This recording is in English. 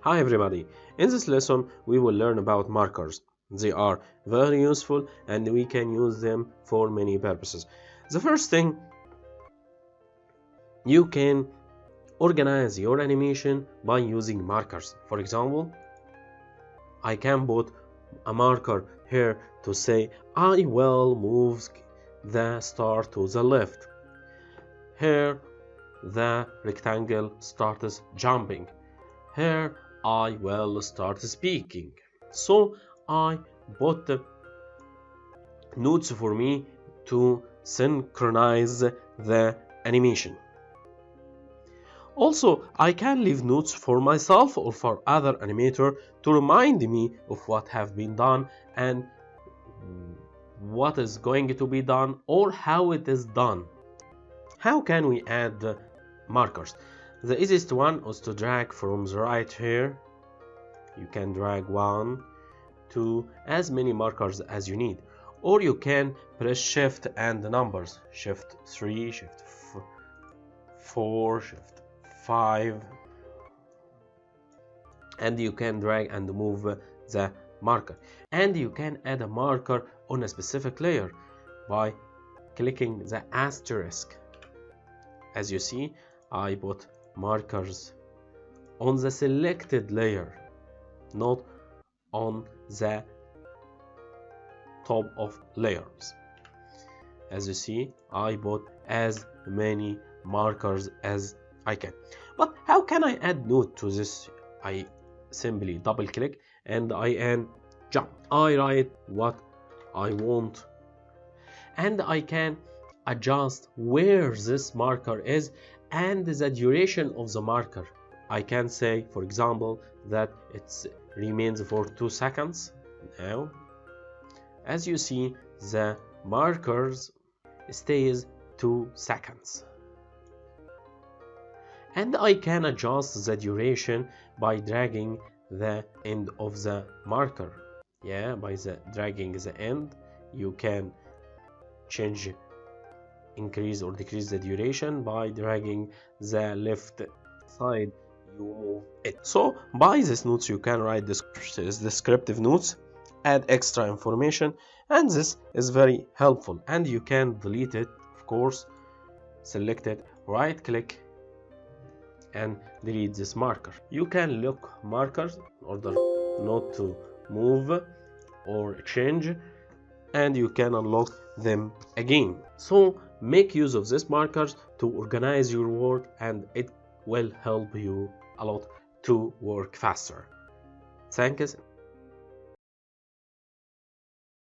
Hi everybody, in this lesson we will learn about markers. They are very useful and we can use them for many purposes. The first thing, you can organize your animation by using markers. For example, I can put a marker here to say I will move the star to the left. Here the rectangle starts jumping. Here I will start speaking. So I put the notes for me to synchronize the animation. Also, I can leave notes for myself or for other animator to remind me of what have been done and what is going to be done or how it is done. How can we add markers? The easiest one is to drag from the right here. You can drag 1, 2, as many markers as you need. Or you can press shift and the numbers. Shift 3, shift 4, shift 5. And you can drag and move the marker. And you can add a marker on a specific layer by clicking the asterisk. As you see, I put markers on the selected layer, not on the top of layers. As you see, I put as many markers as I can. But how can I add note to this? I simply double click and I can jump. I write what I want and I can adjust where this marker is and the duration of the marker. I can say, for example, that it remains for 2 seconds. Now, as you see, the markers stays 2 seconds. And I can adjust the duration by dragging the end of the marker. Yeah, by dragging the end, you can change, increase or decrease the duration. By dragging the left side, you move it. So by these notes you can write descriptive notes, add extra information, and this is very helpful. And you can delete it, of course. Select it, right click and delete this marker. You can lock markers in order not to move or change, and you can unlock them again. So make use of these markers to organize your work, and it will help you a lot to work faster. Thanks.